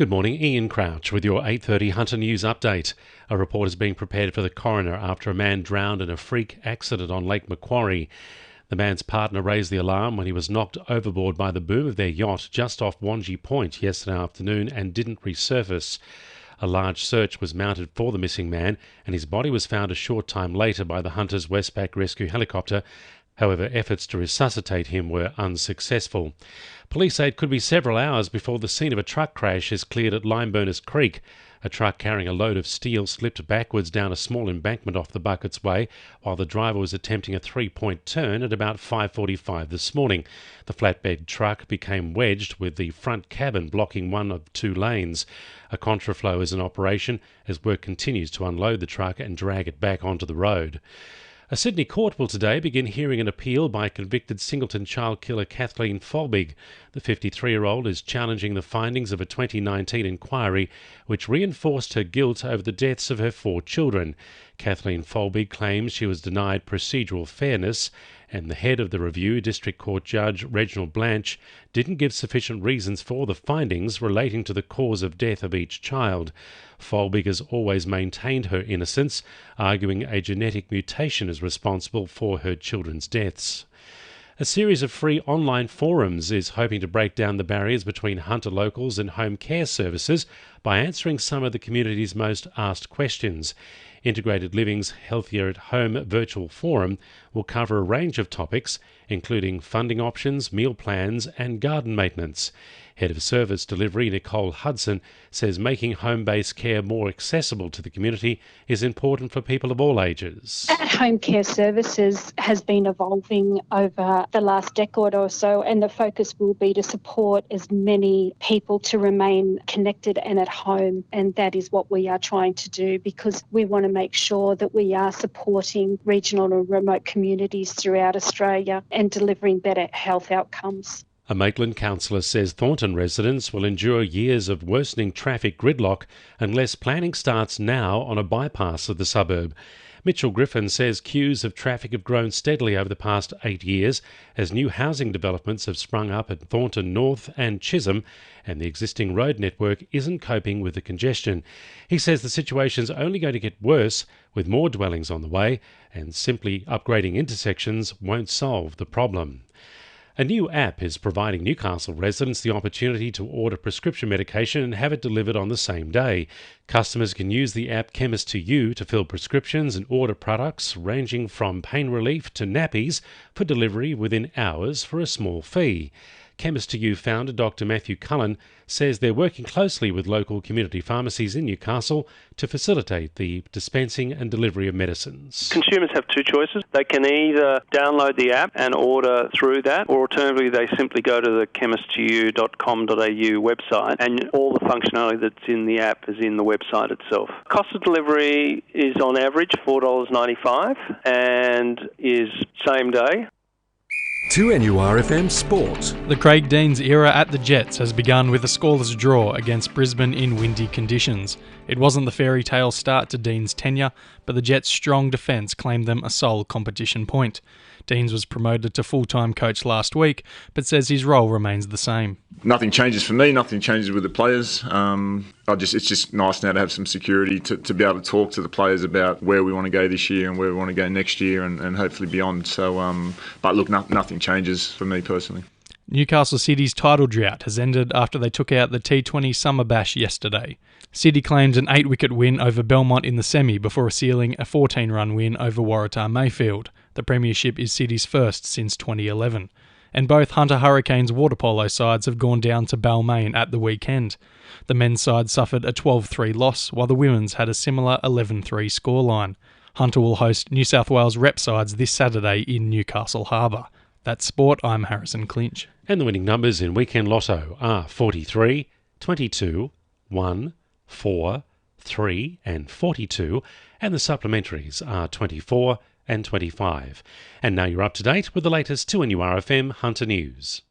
Good morning, Ian Crouch with your 8:30 Hunter News update. A report is being prepared for the coroner after a man drowned in a freak accident on Lake Macquarie. The man's partner raised the alarm when he was knocked overboard by the boom of their yacht just off Wangi Point yesterday afternoon and didn't resurface. A large search was mounted for the missing man, and his body was found a short time later by the Hunters Westpac rescue helicopter. However, efforts to resuscitate him were unsuccessful. Police say it could be several hours before the scene of a truck crash is cleared at Limeburners Creek. A truck carrying a load of steel slipped backwards down a small embankment off the Buckets Way while the driver was attempting a three-point turn at about 5:45 this morning. The flatbed truck became wedged with the front cabin blocking one of two lanes. A contraflow is in operation as work continues to unload the truck and drag it back onto the road. A Sydney court will today begin hearing an appeal by convicted Singleton child killer Kathleen Folbig. The 53-year-old is challenging the findings of a 2019 inquiry which reinforced her guilt over the deaths of her 4 children. Kathleen Folbig claims she was denied procedural fairness, and the head of the review, District Court Judge Reginald Blanche, didn't give sufficient reasons for the findings relating to the cause of death of each child. Folbig has always maintained her innocence, arguing a genetic mutation is responsible for her children's deaths. A series of free online forums is hoping to break down the barriers between hunter locals and home care services by answering some of the community's most asked questions. Integrated Living's Healthier at Home virtual forum will cover a range of topics, including funding options, meal plans and garden maintenance. Head of Service Delivery Nicole Hudson says making home-based care more accessible to the community is important for people of all ages. At-home care services has been evolving over the last decade or so, and the focus will be to support as many people to remain connected and at home, and that is what we are trying to do because we want to make sure that we are supporting regional and remote communities throughout Australia and delivering better health outcomes. A Maitland councillor says Thornton residents will endure years of worsening traffic gridlock unless planning starts now on a bypass of the suburb. Mitchell Griffin says queues of traffic have grown steadily over the past 8 years as new housing developments have sprung up at Thornton North and Chisholm, and the existing road network isn't coping with the congestion. He says the situation's only going to get worse with more dwellings on the way, and simply upgrading intersections won't solve the problem. A new app is providing Newcastle residents the opportunity to order prescription medication and have it delivered on the same day. Customers can use the app Chemist to You to fill prescriptions and order products ranging from pain relief to nappies for delivery within hours for a small fee. Chemist to You founder Dr. Matthew Cullen says they're working closely with local community pharmacies in Newcastle to facilitate the dispensing and delivery of medicines. Consumers have 2 choices. They can either download the app and order through that, or alternatively they simply go to the chemisttoyou.com.au website and all the functionality that's in the app is in the website itself. Cost of delivery is on average $4.95 and is same day. 2NURFM Sport. The Craig Deans era at the Jets has begun with a scoreless draw against Brisbane in windy conditions. It wasn't the fairy tale start to Deans' tenure, but the Jets' strong defence claimed them a sole competition point. Deans was promoted to full-time coach last week, but says his role remains the same. Nothing changes for me, nothing changes with the players. It's just nice now to have some security to be able to talk to the players about where we want to go this year and where we want to go next year and hopefully beyond. But look, nothing changes for me personally. Newcastle City's title drought has ended after they took out the T20 Summer Bash yesterday. City claimed an 8-wicket win over Belmont in the semi before sealing a 14-run win over Waratah Mayfield. The premiership is City's first since 2011. And both Hunter Hurricanes water polo sides have gone down to Balmain at the weekend. The men's side suffered a 12-3 loss, while the women's had a similar 11-3 scoreline. Hunter will host New South Wales rep sides this Saturday in Newcastle Harbour. That's sport. I'm Harrison Clinch. And the winning numbers in Weekend Lotto are 43, 22, 1, 4, 3 and 42, and the supplementaries are 24 and 25. And now you're up to date with the latest 2NURFM Hunter News.